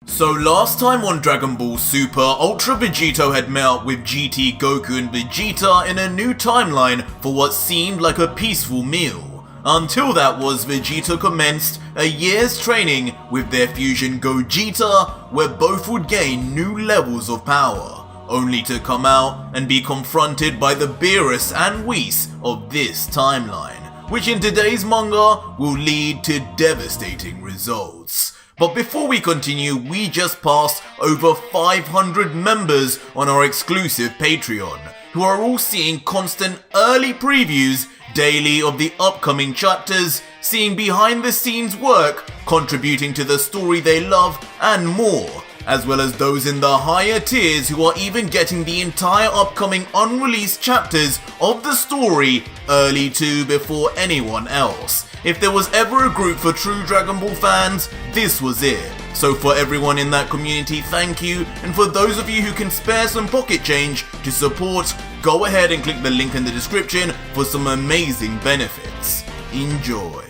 So last time on Dragon Ball Super, Ultra Vegito had met up with GT Goku and Vegeta in a new timeline for what seemed like a peaceful meal. Until that was Vegeta commenced a year's training with their fusion Gogeta, where both would gain new levels of power, only to come out and be confronted by the Beerus and Whis of this timeline, which in today's manga will lead to devastating results. But before we continue, we just passed over 500 members on our exclusive Patreon, who are all seeing constant early previews daily of the upcoming chapters, seeing behind the scenes work, contributing to the story they love, and more, as well as those in the higher tiers who are even getting the entire upcoming unreleased chapters of the story early too before anyone else. If there was ever a group for true Dragon Ball fans, this was it. So for everyone in that community, thank you, and for those of you who can spare some pocket change to support, go ahead and click the link in the description for some amazing benefits. Enjoy.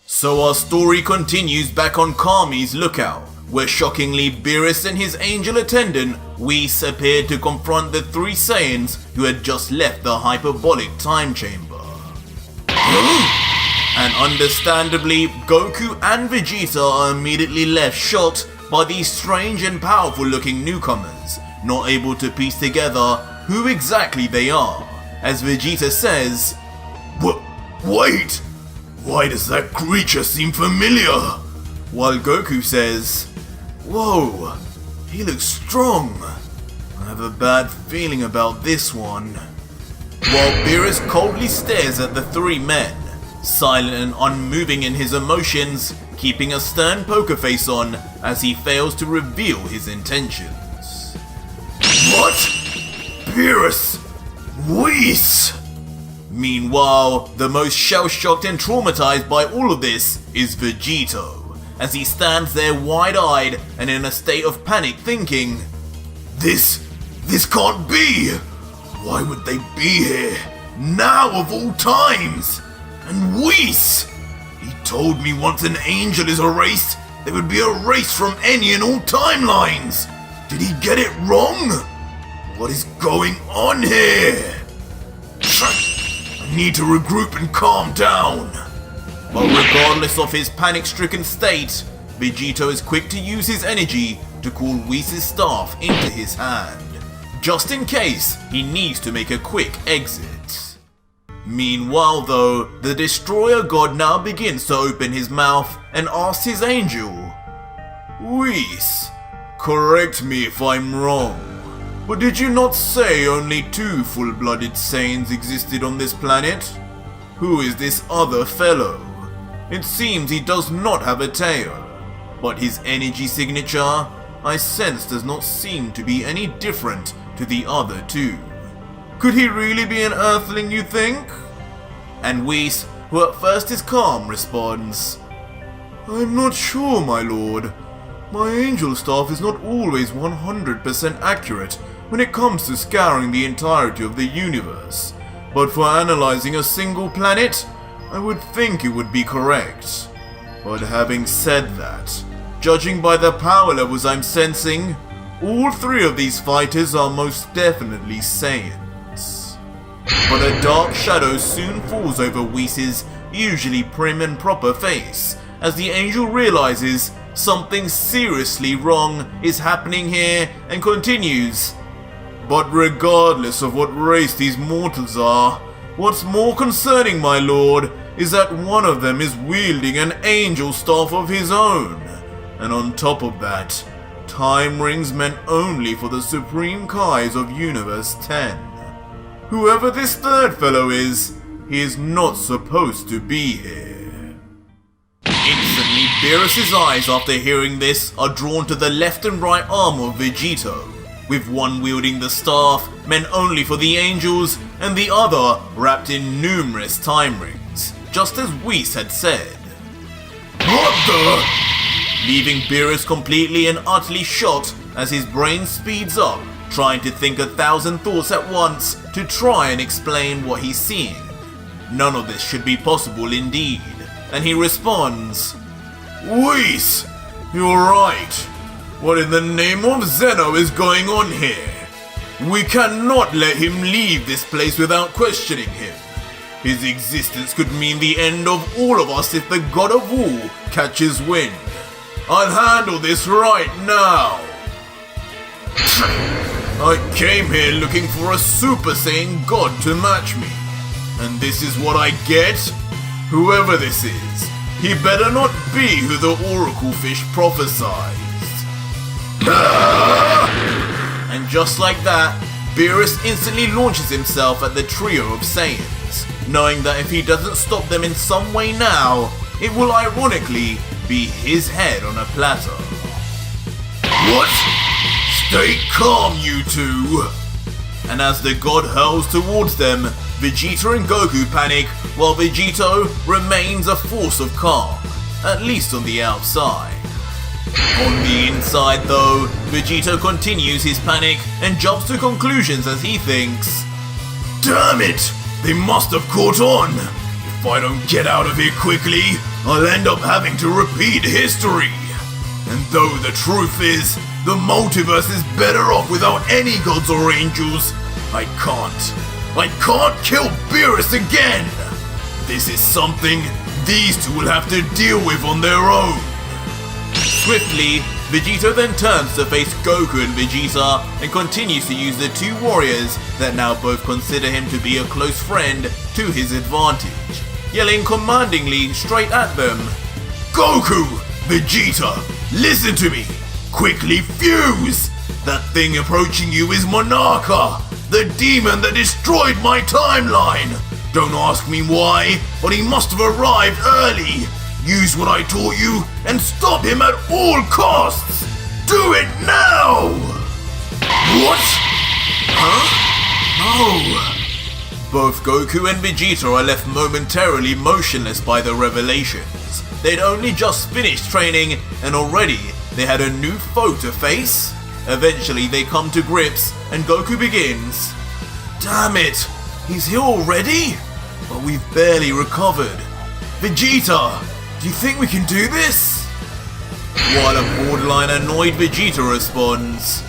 So our story continues back on Kami's lookout, where shockingly Beerus and his angel attendant, Whis, appeared to confront the three Saiyans who had just left the hyperbolic time chamber. And understandably, Goku and Vegeta are immediately left shocked by these strange and powerful looking newcomers, not able to piece together who exactly they are, as Vegeta says, "Wait! Why does that creature seem familiar?" While Goku says, "Whoa, he looks strong. I have a bad feeling about this one." While Beerus coldly stares at the three men, silent and unmoving in his emotions, keeping a stern poker face on as he fails to reveal his intentions. "What? Beerus? Whis?" Meanwhile, the most shell-shocked and traumatized by all of this is Vegito, as he stands there wide-eyed and in a state of panic thinking, This can't be! Why would they be here? Now of all times! And Whis! He told me once an angel is erased, they would be erased from any and all timelines! Did he get it wrong? What is going on here? I need to regroup and calm down. But regardless of his panic-stricken state, Vegito is quick to use his energy to call Whis' staff into his hand, just in case he needs to make a quick exit. Meanwhile though, the Destroyer God now begins to open his mouth and asks his angel, "Whis, correct me if I'm wrong, but did you not say only two full-blooded Saiyans existed on this planet? Who is this other fellow? It seems he does not have a tail, but his energy signature, I sense, does not seem to be any different to the other two. Could he really be an Earthling, you think?" And Whis, who at first is calm, responds, "I'm not sure, my lord. My angel staff is not always 100% accurate when it comes to scouring the entirety of the universe, but for analyzing a single planet, I would think it would be correct. But having said that, judging by the power levels I'm sensing, all three of these fighters are most definitely Saiyans." But a dark shadow soon falls over Whis' usually prim and proper face, as the angel realizes something seriously wrong is happening here and continues, "But regardless of what race these mortals are, what's more concerning, my lord, is that one of them is wielding an angel staff of his own, and on top of that, time rings meant only for the Supreme Kais of Universe 10. Whoever this third fellow is, he is not supposed to be here." Instantly, Beerus' eyes after hearing this are drawn to the left and right arm of Vegito, with one wielding the staff meant only for the angels and the other wrapped in numerous time rings, just as Whis had said. "What the?" Leaving Beerus completely and utterly shocked as his brain speeds up, trying to think 1,000 thoughts at once to try and explain what he's seeing. None of this should be possible indeed, and he responds, "Whis, you're right. What in the name of Zeno is going on here? We cannot let him leave this place without questioning him. His existence could mean the end of all of us if the God of War catches wind. I'll handle this right now. I came here looking for a Super Saiyan God to match me. And this is what I get? Whoever this is, he better not be who the Oracle Fish prophesied. And just like that, Beerus instantly launches himself at the trio of Saiyans, knowing that if he doesn't stop them in some way now, it will ironically be his head on a platter. What? Stay calm, you two! And as the god hurls towards them, Vegeta and Goku panic, while Vegito remains a force of calm, at least on the outside. On the inside though, Vegito continues his panic and jumps to conclusions as he thinks, damn it! They must have caught on! If I don't get out of here quickly, I'll end up having to repeat history! And though the truth is, the multiverse is better off without any gods or angels, I can't kill Beerus again! This is something these two will have to deal with on their own! Swiftly, Vegito then turns to face Goku and Vegeta and continues to use the two warriors that now both consider him to be a close friend to his advantage, yelling commandingly straight at them, Goku! Vegeta! Listen to me! Quickly fuse! That thing approaching you is Monarcha, the demon that destroyed my timeline! Don't ask me why, but he must have arrived early! Use what I taught you and stop him at all costs! Do it now! What? Huh? No. Both Goku and Vegeta are left momentarily motionless by the revelations. They'd only just finished training and already they had a new foe to face. Eventually they come to grips and Goku begins, damn it, he's here already? But we've barely recovered. Vegeta! Do you think we can do this? While a borderline annoyed Vegeta responds,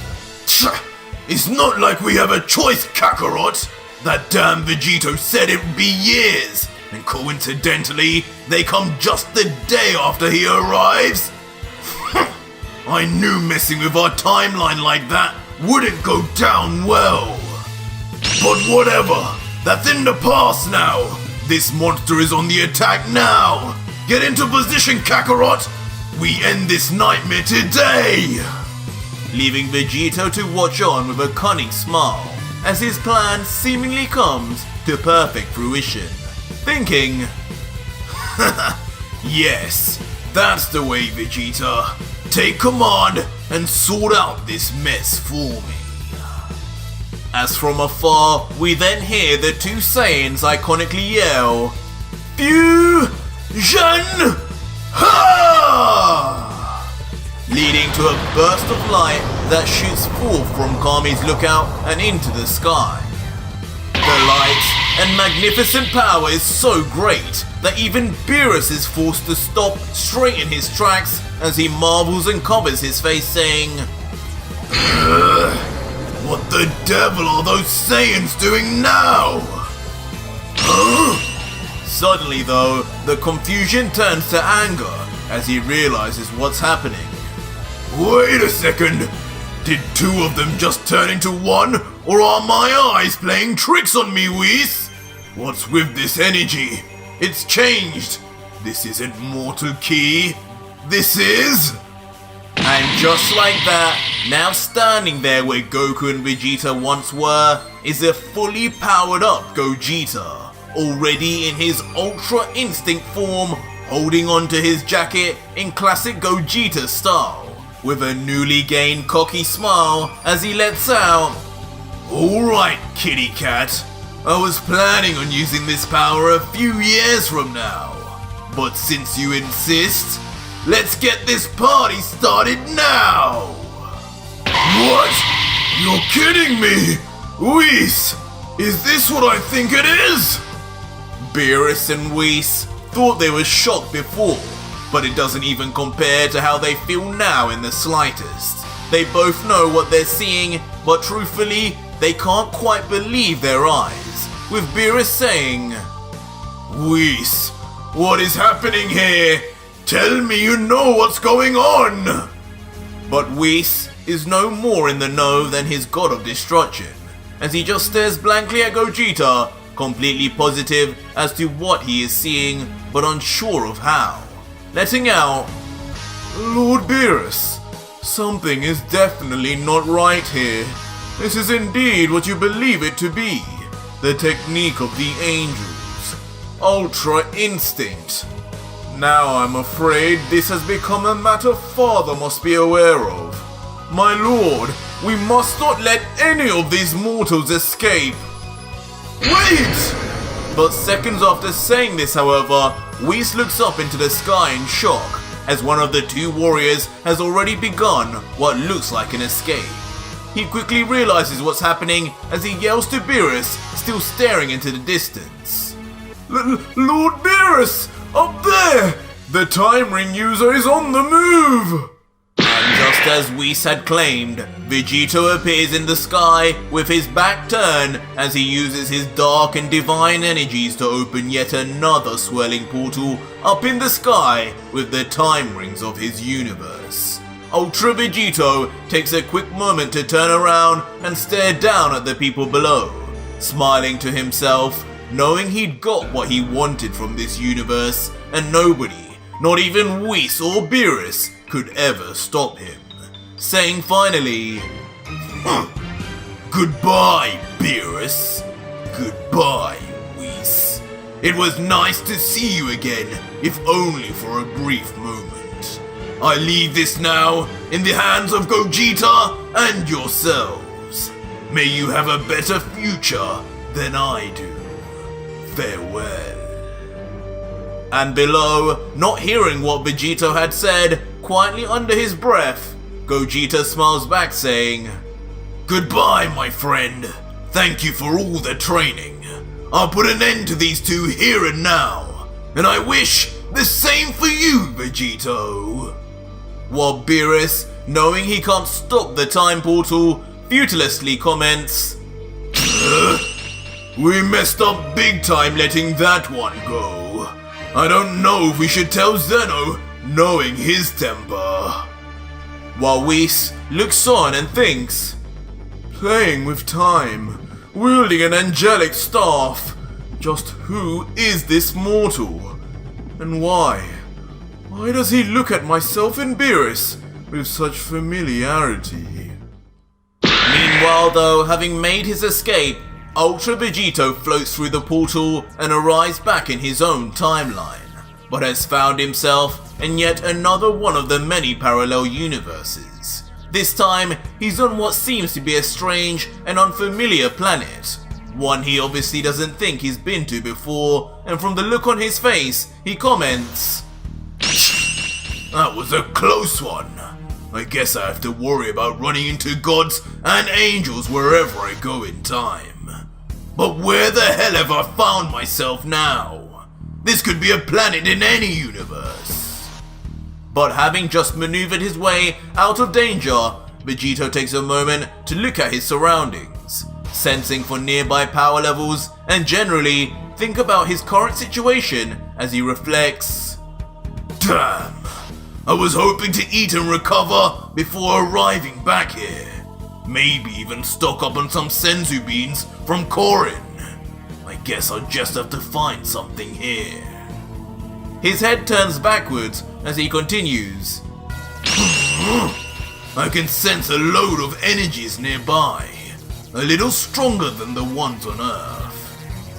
it's not like we have a choice, Kakarot! That damn Vegito said it would be years, and coincidentally, they come just the day after he arrives? I knew messing with our timeline like that wouldn't go down well. But whatever, that's in the past now. This monster is on the attack now. Get into position, Kakarot! We end this nightmare today! Leaving Vegito to watch on with a cunning smile, as his plan seemingly comes to perfect fruition. Thinking, yes, that's the way, Vegeta. Take command and sort out this mess for me. As from afar, we then hear the two Saiyans iconically yell, Fusion! Ha! Leading to a burst of light that shoots forth from Kami's lookout and into the sky. The light and magnificent power is so great that even Beerus is forced to stop straight in his tracks as he marvels and covers his face saying, what the devil are those Saiyans doing now? Huh? Suddenly though, the confusion turns to anger as he realizes what's happening. Wait a second! Did two of them just turn into one? Or are my eyes playing tricks on me, Whis? What's with this energy? It's changed! This isn't Mortal Ki. This is... And just like that, now standing there where Goku and Vegeta once were, is a fully powered up Gogeta. Already in his Ultra Instinct form, holding onto his jacket in classic Gogeta style, with a newly gained cocky smile as he lets out, alright, kitty cat, I was planning on using this power a few years from now, but since you insist, let's get this party started now! What? You're kidding me! Whis, is this what I think it is? Beerus and Whis thought they were shocked before, but it doesn't even compare to how they feel now in the slightest. They both know what they're seeing, but truthfully, they can't quite believe their eyes, with Beerus saying, "Whis, what is happening here? Tell me you know what's going on!" But Whis is no more in the know than his god of destruction, as he just stares blankly at Gogeta, completely positive as to what he is seeing, but unsure of how, letting out, "Lord Beerus, something is definitely not right here. This is indeed what you believe it to be, the technique of the angels, Ultra Instinct. Now I'm afraid this has become a matter Father must be aware of. My lord, we must not let any of these mortals escape." Wait! But seconds after saying this, however, Whis looks up into the sky in shock, as one of the two warriors has already begun what looks like an escape. He quickly realizes what's happening as he yells to Beerus, still staring into the distance. "Lord Beerus! Up there! The time ring user is on the move!" And just as Whis had claimed, Vegito appears in the sky with his back turned as he uses his dark and divine energies to open yet another swirling portal up in the sky with the time rings of his universe. Ultra Vegito takes a quick moment to turn around and stare down at the people below, smiling to himself, knowing he'd got what he wanted from this universe and nobody, not even Whis or Beerus, could ever stop him, saying finally, "Goodbye, Beerus. Goodbye, Whis. It was nice to see you again, if only for a brief moment. I leave this now in the hands of Gogeta and yourselves. May you have a better future than I do. Farewell." And below, not hearing what Vegito had said, quietly under his breath, Gogeta smiles back saying, "Goodbye, my friend. Thank you for all the training. I'll put an end to these two here and now, and I wish the same for you, Vegito." While Beerus, knowing he can't stop the time portal, futilously comments, "We messed up big time letting that one go. I don't know if we should tell Zeno, knowing his temper." While Whis looks on and thinks, "Playing with time, wielding an angelic staff. Just who is this mortal? And why? Why does he look at myself and Beerus with such familiarity?" Meanwhile though, having made his escape, Ultra Vegito floats through the portal and arrives back in his own timeline, but has found himself in yet another one of the many parallel universes. This time, he's on what seems to be a strange and unfamiliar planet, one he obviously doesn't think he's been to before, and from the look on his face, he comments, "That was a close one. I guess I have to worry about running into gods and angels wherever I go in time. But where the hell have I found myself now? This could be a planet in any universe." But having just maneuvered his way out of danger, Vegito takes a moment to look at his surroundings, sensing for nearby power levels and generally think about his current situation as he reflects, "Damn, I was hoping to eat and recover before arriving back here. Maybe even stock up on some senzu beans from Korin. I guess I'll just have to find something here." His head turns backwards as he continues, "I can sense a load of energies nearby, a little stronger than the ones on Earth.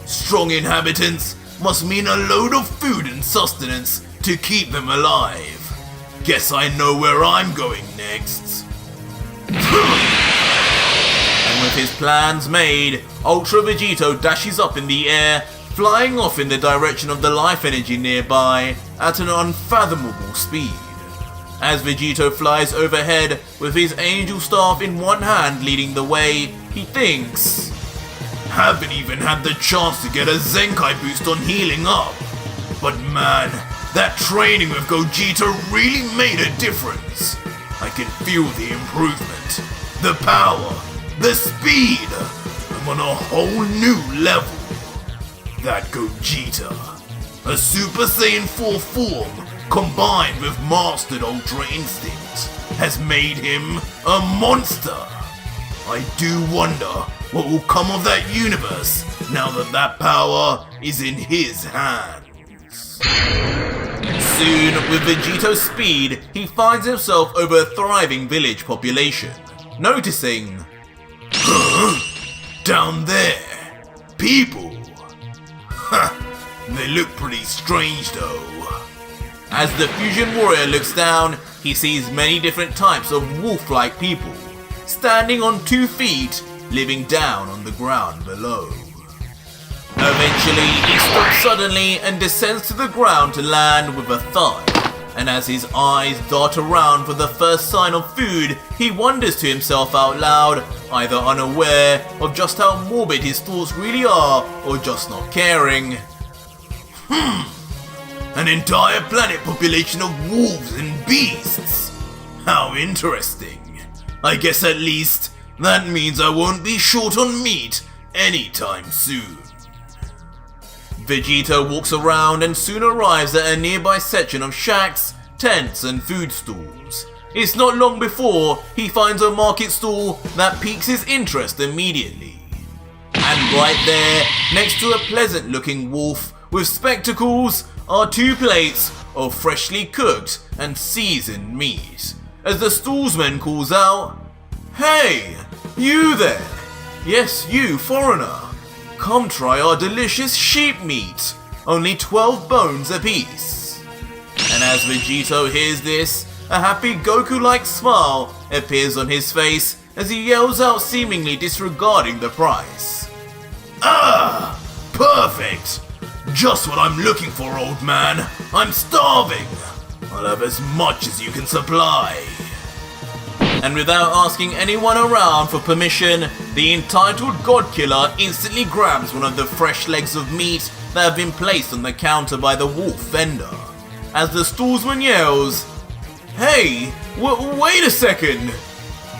Strong inhabitants must mean a load of food and sustenance to keep them alive. Guess I know where I'm going next." And with his plans made, Ultra Vegito dashes up in the air, flying off in the direction of the life energy nearby at an unfathomable speed. As Vegito flies overhead with his angel staff in one hand leading the way, he thinks, "Haven't even had the chance to get a Zenkai boost on healing up. But man, that training with Gogeta really made a difference. I can feel the improvement, the power, the speed. I'm on a whole new level. That Vegito, a Super Saiyan 4 form combined with mastered Ultra Instinct, has made him a monster. I do wonder what will come of that universe now that that power is in his hands. Soon, with Vegito's speed, he finds himself over a thriving village population, noticing, down there, people. They look pretty strange though. As the fusion warrior looks down, he sees many different types of wolf-like people, standing on 2 feet, living down on the ground below. Eventually, he stops suddenly and descends to the ground to land with a thud, and as his eyes dart around for the first sign of food, he wonders to himself out loud, either unaware of just how morbid his thoughts really are or just not caring. An entire planet population of wolves and beasts. How interesting. I guess at least that means I won't be short on meat anytime soon. Vegito walks around and soon arrives at a nearby section of shacks, tents and food stalls. It's not long before he finds a market stall that piques his interest immediately. And right there, next to a pleasant looking wolf with spectacles, are 2 plates of freshly cooked and seasoned meat. As the stallsman calls out, "Hey, you there! Yes, you, foreigner. Come try our delicious sheep meat, only 12 bones apiece." And as Vegito hears this, a happy Goku-like smile appears on his face as he yells out, seemingly disregarding the price. "Ah, perfect! Just what I'm looking for, old man. I'm starving. I'll have as much as you can supply." And without asking anyone around for permission, the entitled God Killer instantly grabs one of the fresh legs of meat that have been placed on the counter by the wolf vendor. As the stallsman yells, "Hey, wait a second!"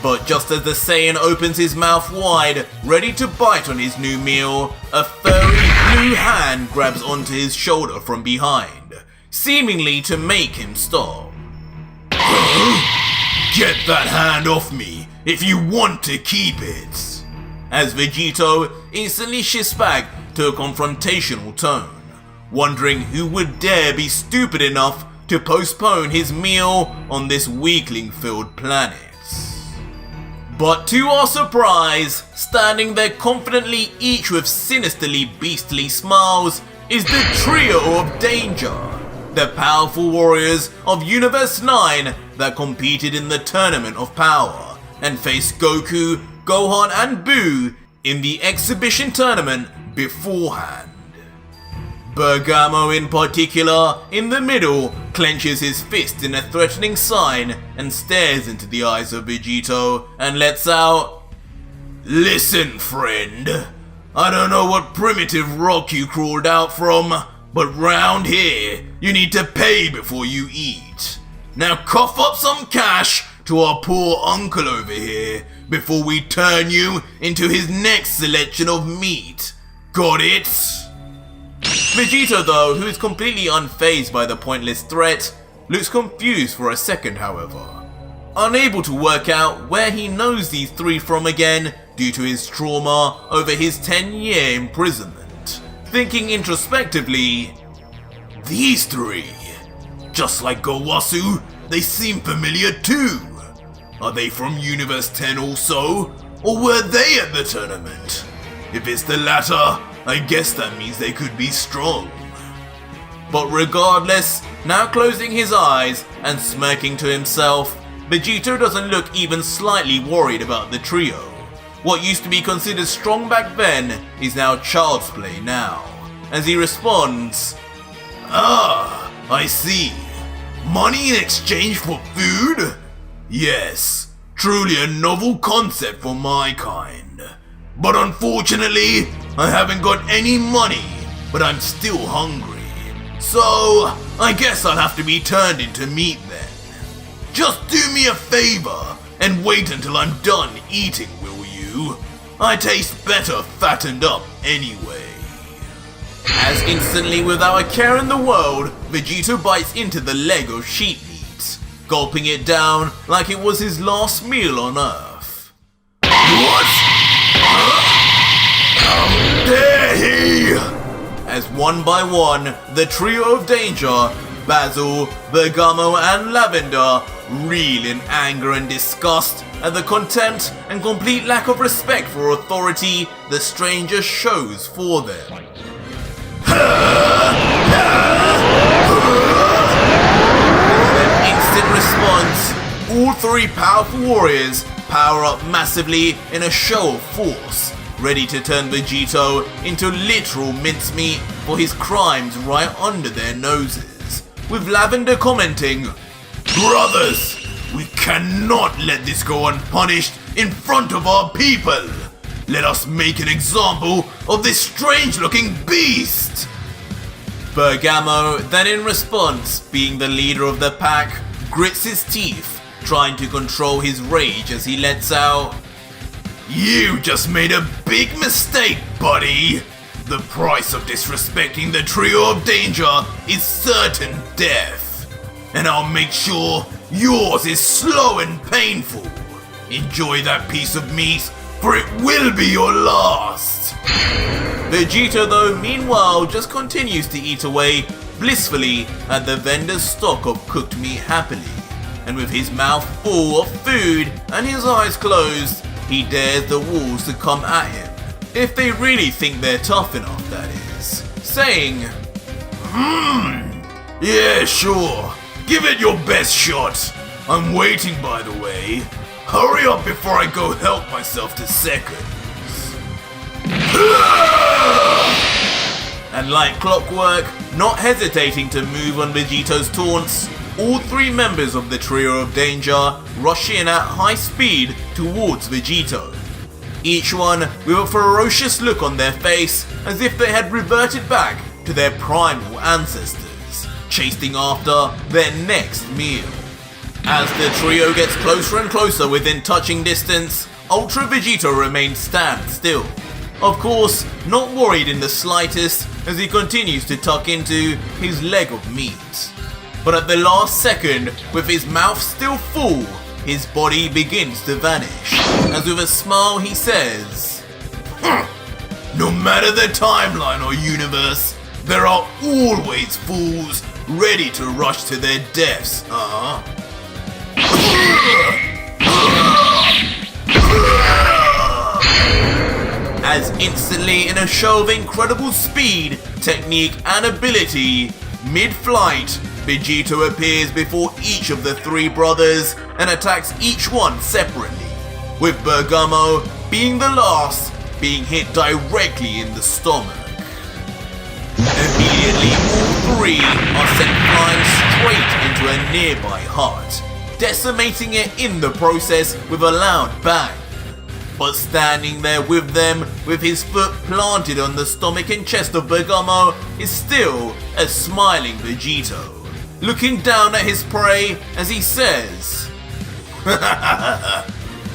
But just as the Saiyan opens his mouth wide, ready to bite on his new meal, a furry blue hand grabs onto his shoulder from behind, seemingly to make him stop. "Get that hand off me if you want to keep it!" As Vegito instantly shifts back to a confrontational tone, wondering who would dare be stupid enough to postpone his meal on this weakling-filled planet. But to our surprise, standing there confidently, each with sinisterly beastly smiles, is the trio of danger, the powerful warriors of Universe 9 that competed in the Tournament of Power and faced Goku, Gohan and Buu in the exhibition tournament beforehand. Bergamo in particular, in the middle, clenches his fist in a threatening sign and stares into the eyes of Vegito and lets out, "Listen, friend, I don't know what primitive rock you crawled out from, but round here, you need to pay before you eat. Now cough up some cash to our poor uncle over here before we turn you into his next selection of meat. Got it?" Vegito, though, who is completely unfazed by the pointless threat, looks confused for a second, however, unable to work out where he knows these 3 from again due to his trauma over his 10-year imprisonment, thinking introspectively, "These 3, just like Gowasu, they seem familiar too. Are they from Universe 10 also, or were they at the tournament? If it's the latter, I guess that means they could be strong." But regardless, now closing his eyes and smirking to himself, Vegito doesn't look even slightly worried about the trio. What used to be considered strong back then is now child's play now, as he responds, "Ah, I see. Money in exchange for food? Yes, truly a novel concept for my kind. But unfortunately, I haven't got any money, but I'm still hungry. So, I guess I'll have to be turned into meat then. Just do me a favor and wait until I'm done eating, will you? I taste better fattened up anyway. As instantly, without a care in the world, Vegito bites into the leg of sheep meat, gulping it down like it was his last meal on Earth. What? How dare he? As one by one, the trio of danger, Basil, Bergamo and Lavender, reel in anger and disgust at the contempt and complete lack of respect for authority the stranger shows for them. In an instant response, all three powerful warriors power up massively in a show of force, ready to turn Vegito into literal mincemeat for his crimes right under their noses, with Lavender commenting, "Brothers, we cannot let this go unpunished in front of our people. Let us make an example of this strange-looking beast." Bergamo, then in response, being the leader of the pack, grits his teeth, trying to control his rage as he lets out, "You just made a big mistake, buddy. The price of disrespecting the trio of danger is certain death. And I'll make sure yours is slow and painful. Enjoy that piece of meat, for it will be your last." Vegito, though, meanwhile, just continues to eat away blissfully at the vendor's stock of cooked meat happily. And with his mouth full of food and his eyes closed, he dares the wolves to come at him, if they really think they're tough enough, that is, saying, "Yeah, sure. Give it your best shot. I'm waiting, by the way. Hurry up before I go help myself to seconds." And like clockwork, not hesitating to move on Vegito's taunts, all three members of the trio of danger rush in at high speed towards Vegito, each one with a ferocious look on their face as if they had reverted back to their primal ancestors, chasing after their next meal. As the trio gets closer and closer within touching distance, Ultra Vegito remains stand still, of course not worried in the slightest as he continues to tuck into his leg of meat. But at the last second, with his mouth still full, his body begins to vanish, as with a smile he says, "No matter the timeline or universe, there are always fools ready to rush to their deaths, huh?" As instantly, in a show of incredible speed, technique and ability, mid-flight, Vegito appears before each of the three brothers and attacks each one separately, with Bergamo being the last, being hit directly in the stomach. Immediately, all three are sent flying straight into a nearby hut, decimating it in the process with a loud bang. But standing there with them, with his foot planted on the stomach and chest of Bergamo, is still a smiling Vegito, looking down at his prey as he says,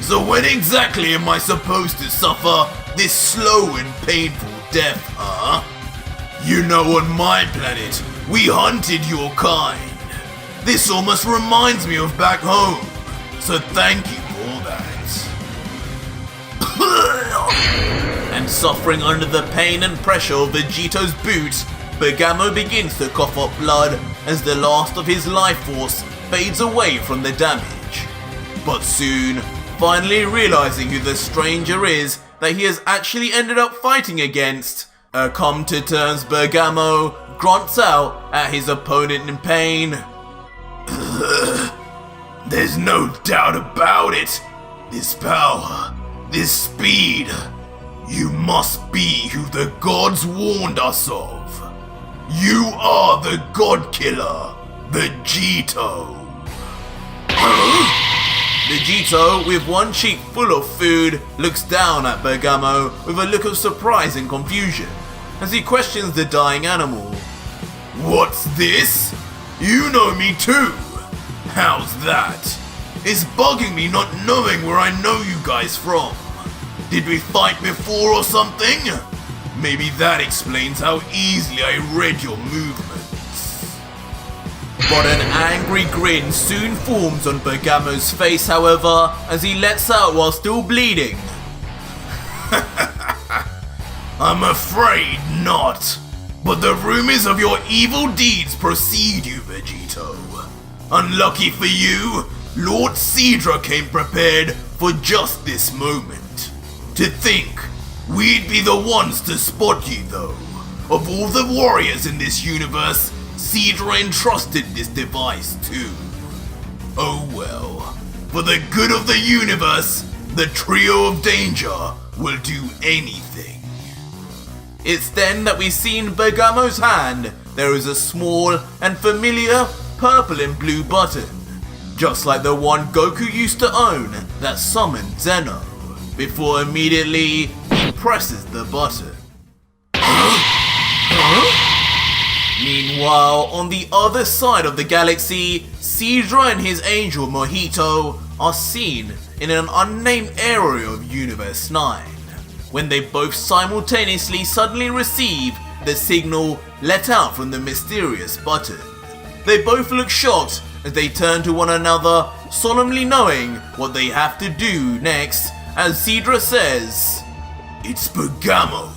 "So when exactly am I supposed to suffer this slow and painful death, huh? You know, on my planet, we hunted your kind. This almost reminds me of back home, so thank you for that." And suffering under the pain and pressure of Vegito's boot, Bergamo begins to cough up blood as the last of his life force fades away from the damage. But soon, finally realizing who the stranger is that he has actually ended up fighting against, a come-to-terms Bergamo grunts out at his opponent in pain. "There's no doubt about it. This power, this speed. You must be who the gods warned us of. You are the God Killer, Vegito." Vegito, with one cheek full of food, looks down at Bergamo with a look of surprise and confusion as he questions the dying animal. "What's this? You know me too. How's that? It's bugging me not knowing where I know you guys from. Did we fight before or something? Maybe that explains how easily I read your movements. But an angry grin soon forms on Bergamo's face, however, as he lets out while still bleeding. I'm afraid not. But the rumors of your evil deeds precede you, Vegito. Unlucky for you, Lord Cedra came prepared for just this moment. To think, we'd be the ones to spot you though. Of all the warriors in this universe, Cedra entrusted this device to. Oh well, for the good of the universe, the trio of danger will do anything. It's then that we see in Bergamo's hand there is a small and familiar purple and blue button, just like the one Goku used to own that summoned Zeno, before immediately he presses the button. Meanwhile, on the other side of the galaxy, Cedra and his angel Vegito are seen in an unnamed area of Universe 9, when they both simultaneously suddenly receive the signal let out from the mysterious button. They both look shocked as they turn to one another, solemnly knowing what they have to do next, as Cedra says, "It's Bergamo,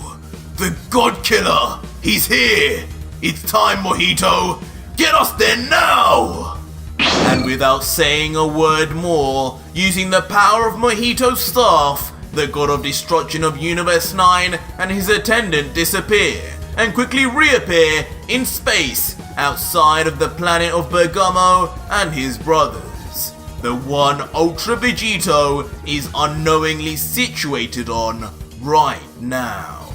the God Killer! He's here! It's time, Vegito! Get us there now!" And without saying a word more, using the power of Vegito's staff, the God of Destruction of Universe 9 and his attendant disappear and quickly reappear in space outside of the planet of Bergamo and his brothers, the one Ultra Vegito is unknowingly situated on right now.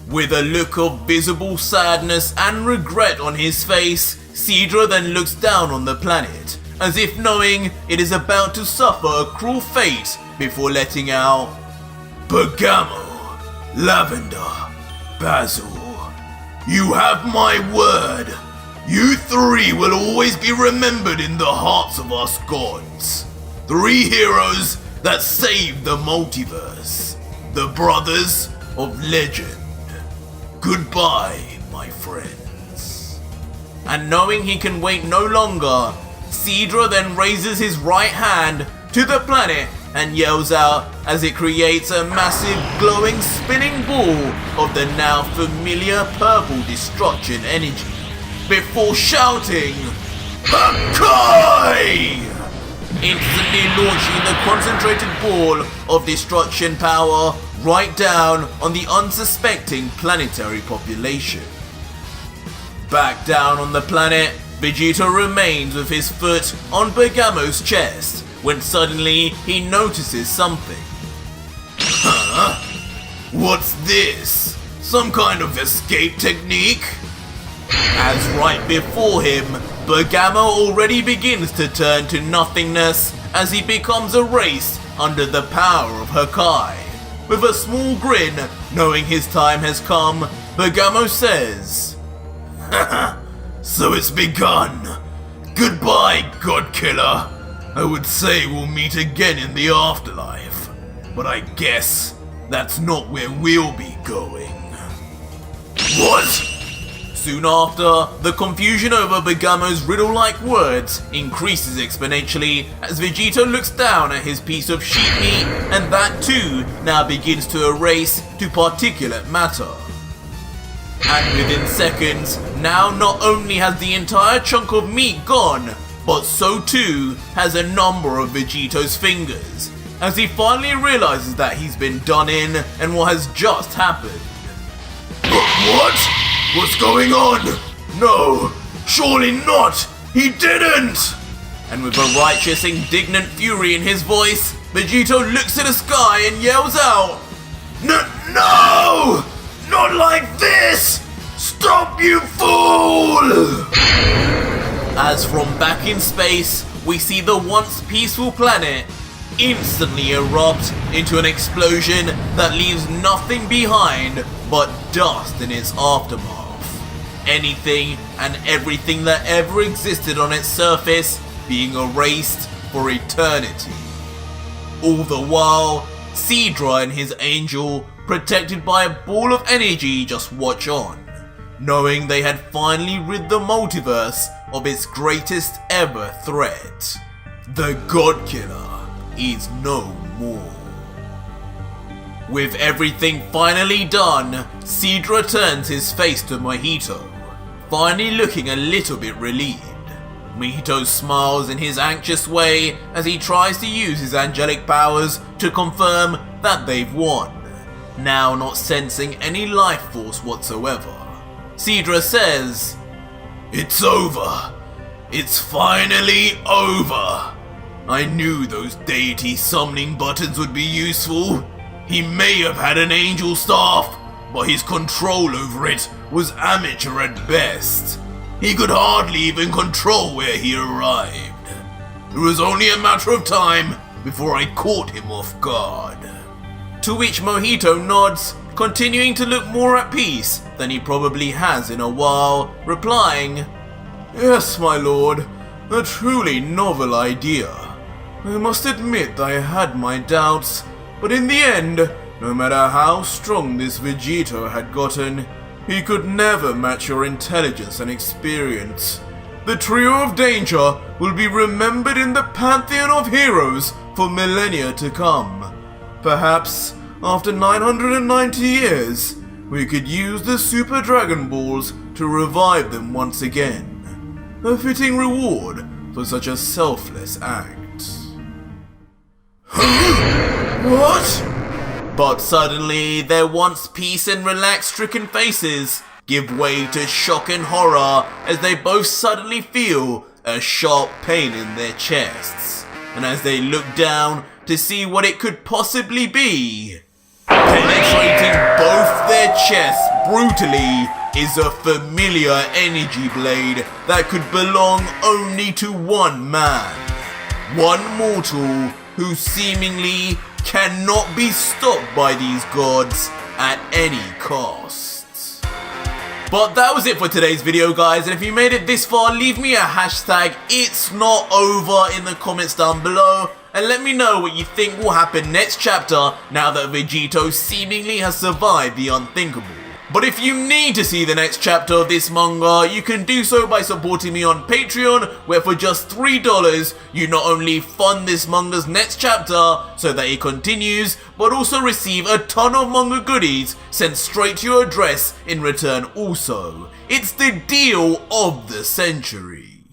With a look of visible sadness and regret on his face, Cedra then looks down on the planet, as if knowing it is about to suffer a cruel fate before letting out, "Bergamo, Lavender, Basil, you have my word. You three will always be remembered in the hearts of us gods. 3 heroes that saved the multiverse. The brothers of legend. Goodbye, my friends." And knowing he can wait no longer, Cedra then raises his right hand to the planet and yells out as it creates a massive glowing spinning ball of the now familiar purple destruction energy, before shouting, "Hakai!" instantly launching the concentrated ball of destruction power right down on the unsuspecting planetary population. Back down on the planet, Vegito remains with his foot on Bergamo's chest, when suddenly he notices something. Huh? What's this? Some kind of escape technique? As right before him, Bergamo already begins to turn to nothingness as he becomes erased under the power of Hakai. With a small grin, knowing his time has come, Bergamo says, "Haha, so it's begun. Goodbye, God Killer. I would say we'll meet again in the afterlife, but I guess that's not where we'll be going." What? Soon after, the confusion over Bergamo's riddle-like words increases exponentially as Vegito looks down at his piece of sheep meat, and that too now begins to erase to particulate matter. And within seconds, now not only has the entire chunk of meat gone, but so too has a number of Vegito's fingers, as he finally realizes that he's been done in and what has just happened. What? What's going on? No, surely not! He didn't! And with a righteous, indignant fury in his voice, Vegito looks at the sky and yells out, No! Not like this! Stop, you fool! As from back in space, we see the once peaceful planet instantly erupt into an explosion that leaves nothing behind but dust in its aftermath. anything and everything that ever existed on its surface being erased for eternity. All the while, Sidra and his angel, protected by a ball of energy, just watch on, knowing they had finally rid the multiverse of its greatest ever threat. The God Killer is no more. With everything finally done, Sidra turns his face to Vegito, finally looking a little bit relieved. Vegito smiles in his anxious way as he tries to use his angelic powers to confirm that they've won, now not sensing any life force whatsoever. Sidra says, "It's over. It's finally over. I knew those deity summoning buttons would be useful. He may have had an angel staff, but his control over it was amateur at best. He could hardly even control where he arrived. It was only a matter of time before I caught him off guard." To which Vegito nods, continuing to look more at peace than he probably has in a while, replying, "Yes, my lord, a truly novel idea. I must admit I had my doubts, but in the end, no matter how strong this Vegito had gotten, he could never match your intelligence and experience. The trio of danger will be remembered in the pantheon of heroes for millennia to come. Perhaps, after 990 years, we could use the Super Dragon Balls to revive them once again. A fitting reward for such a selfless act." What? But suddenly, their once peace and relaxed-stricken faces give way to shock and horror as they both suddenly feel a sharp pain in their chests. And as they look down to see what it could possibly be, penetrating both their chests brutally is a familiar energy blade that could belong only to one man. One mortal who seemingly cannot be stopped by these gods at any cost. But that was it for today's video, guys, and if you made it this far, leave me a hashtag "It's Not Over" in the comments down below, and let me know what you think will happen next chapter now that Vegito seemingly has survived the unthinkable. But if you need to see the next chapter of this manga, you can do so by supporting me on Patreon, where for just $3, you not only fund this manga's next chapter so that it continues, but also receive a ton of manga goodies sent straight to your address in return also. It's the deal of the century.